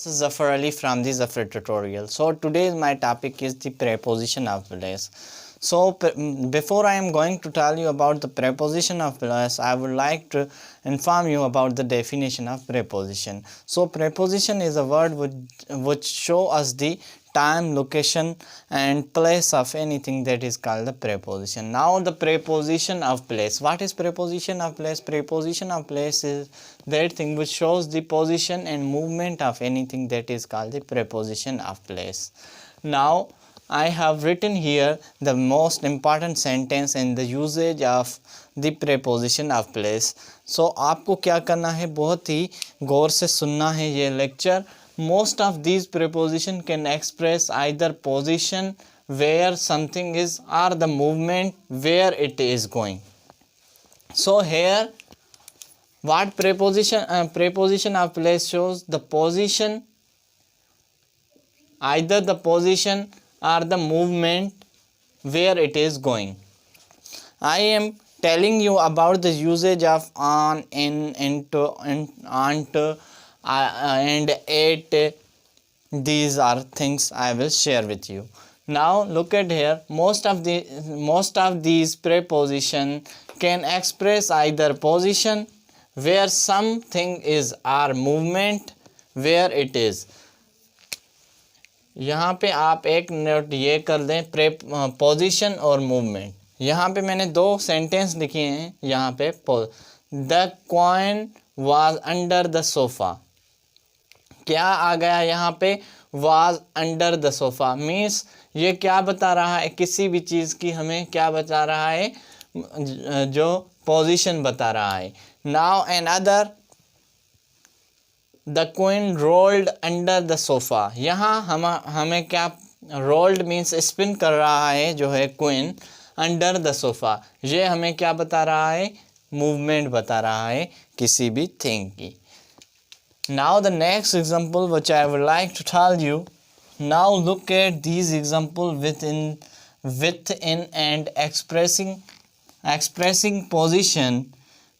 This is Zaffar Ali from the Zaffar tutorial. So today my topic is the preposition of place. So before I am going to tell you about the preposition of place, I would like to inform you about the definition of preposition. So preposition is a word which show us the time, location and place of anything that is called the preposition. Now the preposition of place. What is preposition of place? Preposition of place is that thing which shows the position and movement of anything that is called the preposition of place. Now I have written here the most important sentence in the usage of the preposition of place. So आपको क्या करना है, बहुत ही गौर से सुनना है ये lecture. Most of these preposition can express either position where something is or the movement where it is going. So here what preposition of place shows the position, either the position or the movement where it is going. I am telling you about the usage of on, in, into, and onto, and at. These are things I will share with you. Now look at here. Most of these preposition can express either position where something is or movement where it is. यहाँ पे आप एक note ये कर दें, position और movement. यहाँ पे मैंने दो सेंटेंस लिखे हैं. यहाँ पे the coin was under the sofa. क्या आ गया यहाँ पे? Was under the sofa means ये क्या बता रहा है? किसी भी चीज़ की हमें क्या बता रहा है? जो पोजीशन बता रहा है. Now another the queen rolled under the sofa. यहाँ हमें क्या, रोल्ड मीन्स स्पिन कर रहा है जो है क्वीन, अंडर द सोफ़ा ये हमें क्या बता रहा है? मूवमेंट बता रहा है किसी भी थिंग की. Now the next example which I would like to tell you. Now look at these example within and expressing position.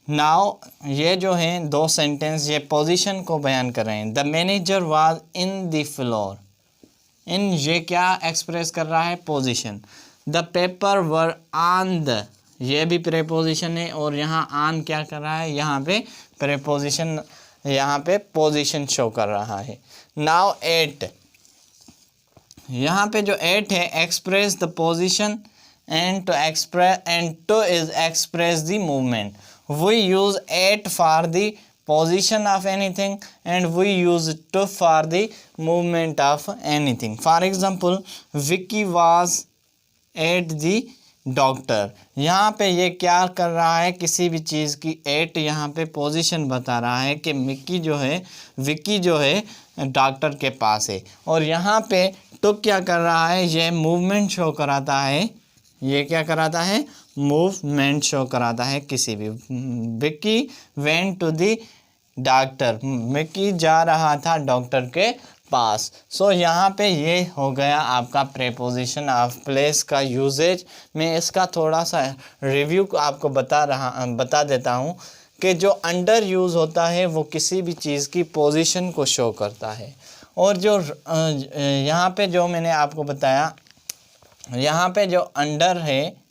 Now ये जो हैं दो सेंटेंस ये पोजीशन को बयान कर रहे हैं. The manager was in the floor. In ये क्या एक्सप्रेस कर रहा है? Position. The paper were on the, ये भी प्रेपोजिशन है और यहाँ ऑन क्या कर रहा है? यहाँ पे प्रेपोजिशन, यहाँ पे पोजीशन शो कर रहा है. नाउ एट, यहाँ पे जो एट है express the position and to is express the movement. We use at for the position of anything and we use to for the movement of anything. For example, Vicky was at the doctor. यहाँ पे ये क्या कर रहा है? किसी भी चीज़ की एट यहाँ पे पोजीशन बता रहा है कि विकी जो है डॉक्टर के पास है. और यहाँ पे तो क्या कर रहा है? ये मूवमेंट शो कराता है. ये क्या कराता है? मूवमेंट शो कराता है किसी भी. Vicky went to the doctor. Vicky जा रहा था डॉक्टर के पास. सो यहाँ पे ये हो गया आपका प्रेपोजिशन ऑफ प्लेस का यूजेज. मैं इसका थोड़ा सा रिव्यू आपको बता देता हूँ कि जो अंडर यूज़ होता है वो किसी भी चीज़ की पोजीशन को शो करता है. और जो यहाँ पे जो मैंने आपको बताया, यहाँ पे जो अंडर है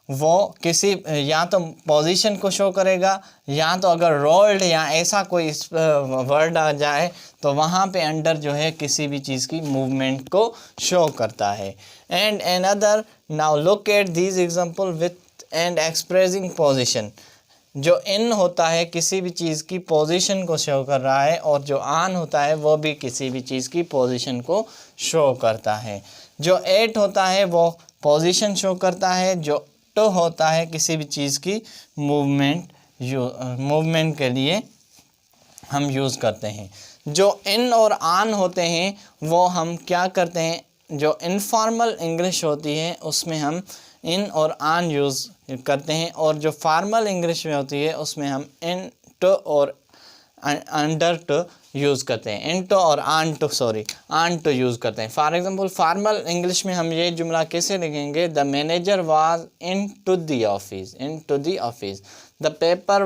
वो किसी या तो पोजीशन को शो करेगा या तो अगर रोल्ड या ऐसा कोई वर्ड आ जाए तो वहाँ पे अंडर जो है किसी भी चीज़ की मूवमेंट को शो करता है. And another, now look at these example with and expressing position. जो इन होता है किसी भी चीज़ की पोजीशन को शो कर रहा है और जो ऑन होता है वो भी किसी भी चीज़ की पोजीशन को शो करता है. जो एट होता है वो पोजीशन शो करता है. जो तो होता है किसी भी चीज़ की मूवमेंट के लिए हम यूज़ करते हैं. जो इन और ऑन होते हैं वो हम क्या करते हैं? जो इनफॉर्मल इंग्लिश होती है उसमें हम इन और ऑन यूज़ करते हैं और जो फॉर्मल इंग्लिश में होती है उसमें हम इन टू और अंडर टू यूज़ करते हैं. इन टू और ऑन टू यूज़ करते हैं. फॉर एग्जांपल फॉर्मल इंग्लिश में हम ये जुमला कैसे लिखेंगे? The manager was in to the office. The paper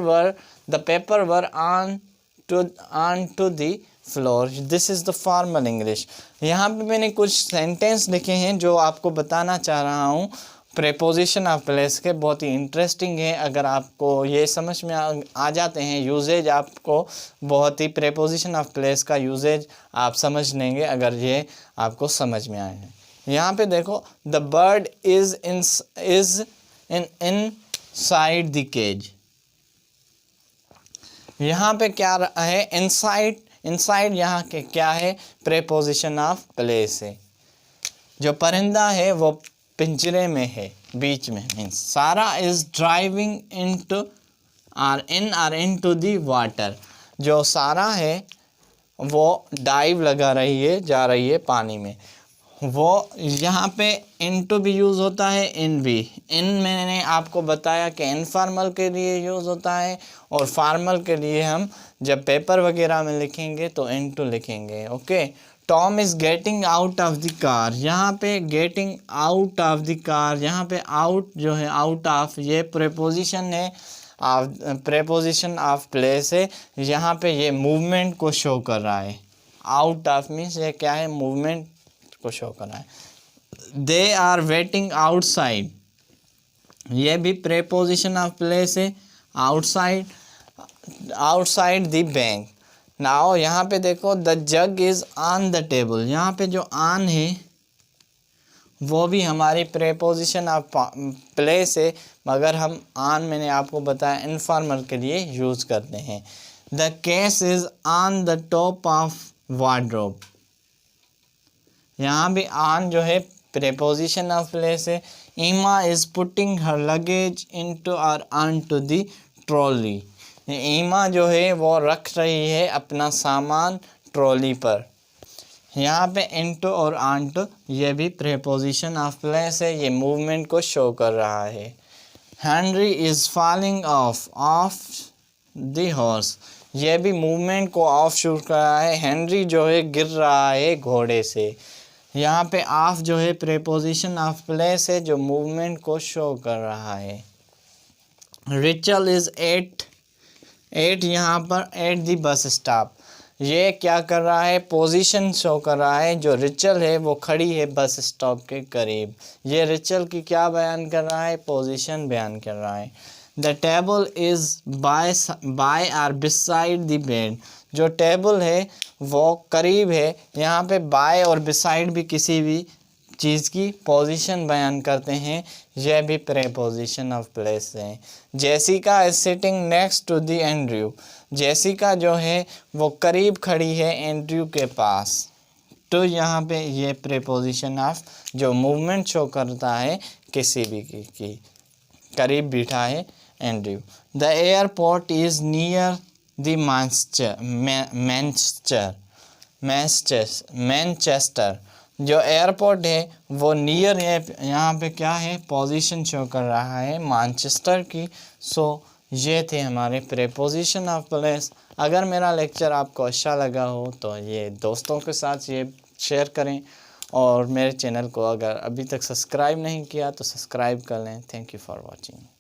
were on to the floor. This is the formal English. यहाँ पे मैंने कुछ सेंटेंस लिखे हैं जो आपको बताना चाह रहा हूँ प्रेपोजिशन ऑफ प्लेस के, बहुत ही इंटरेस्टिंग है। अगर आपको ये समझ में आ जाते हैं यूजेज, आपको बहुत ही प्रेपोजिशन ऑफ प्लेस का यूजेज आप समझ लेंगे अगर ये आपको समझ में आए हैं। यहाँ पे देखो, the bird is inside the cage. यहाँ पे क्या है, इनसाइड। इनसाइड यहाँ के क्या है, प्रेपोजिशन ऑफ प्लेस है। जो परिंदा है वो पिंजरे में है, बीच में। मीन्स सारा is driving into the water. जो सारा है वो डाइव लगा रही है, जा रही है पानी में। वो यहाँ पे इनटू भी यूज़ होता है, इन भी। इन मैंने आपको बताया कि इनफॉर्मल के लिए यूज़ होता है, और फॉर्मल के लिए हम जब पेपर वगैरह में लिखेंगे तो इनटू लिखेंगे। Okay. Tom is getting out of the car. यहाँ पे getting out of the car, यहाँ पे आउट जो है, आउट ऑफ, ये प्रेपोजिशन है, प्रेपोजिशन ऑफ प्लेस है। यहाँ पे ये मूवमेंट को शो कर रहा है। आउट ऑफ मीन्स ये क्या है, मूवमेंट को शो करना है। दे आर वेटिंग आउटसाइड, ये भी प्रेपोजिशन ऑफ प्लेस है। Outside, outside the bank. Now यहाँ पे देखो, the jug is on the table. यहाँ पे जो ऑन है वो भी हमारी प्रेपोजिशन ऑफ प्लेस है, मगर हम ऑन, मैंने आपको बताया, इनफॉर्मल के लिए यूज़ करते हैं। The case is on the top of wardrobe. यहाँ भी ऑन जो है प्रेपोजिशन ऑफ प्लेस है। ईमा is putting her luggage into और ऑन टू द ट्रॉली। ईमा जो है वो रख रही है अपना सामान ट्रॉली पर। यहाँ पे इनटू और ऑन टू, ये भी प्रेपोजिशन ऑफ प्लेस है, ये मूवमेंट को शो कर रहा है। Henry is falling of the horse. ये भी मूवमेंट को ऑफ शो कर रहा है। हेनरी जो है गिर रहा है घोड़े से। यहाँ पे ऑफ जो है प्रेपोजिशन ऑफ प्लेस है, जो मूवमेंट को शो कर रहा है। रिचल इज़ एट यहाँ पर एट द बस स्टॉप। ये क्या कर रहा है, पोजीशन शो कर रहा है। जो रिचल है वो खड़ी है बस स्टॉप के करीब। ये रिचल की क्या बयान कर रहा है, पोजीशन बयान कर रहा है। द टेबल इज़ बाय और बिसाइड द बेड। जो टेबल है वो करीब है। यहाँ पे बाय और बिसाइड भी किसी भी चीज़ की पोजीशन बयान करते हैं, यह भी प्रेपोजिशन ऑफ प्लेस है। Jessica is sitting next to the Andrew. Jessica जो है वो करीब खड़ी है एंड्रयू के पास। तो यहाँ पे ये प्रेपोजिशन ऑफ जो मूवमेंट शो करता है किसी भी की करीब बैठा है Andrew. The airport is near the Manchester. जो एयरपोर्ट है वो नियर है, यहाँ पे क्या है, पोजीशन शो कर रहा है मैनचेस्टर की। सो ये थे हमारे प्रेपोजिशन ऑफ प्लेस। अगर मेरा लेक्चर आपको अच्छा लगा हो तो ये दोस्तों के साथ ये शेयर करें, और मेरे चैनल को अगर अभी तक सब्सक्राइब नहीं किया तो सब्सक्राइब कर लें। Thank you for watching.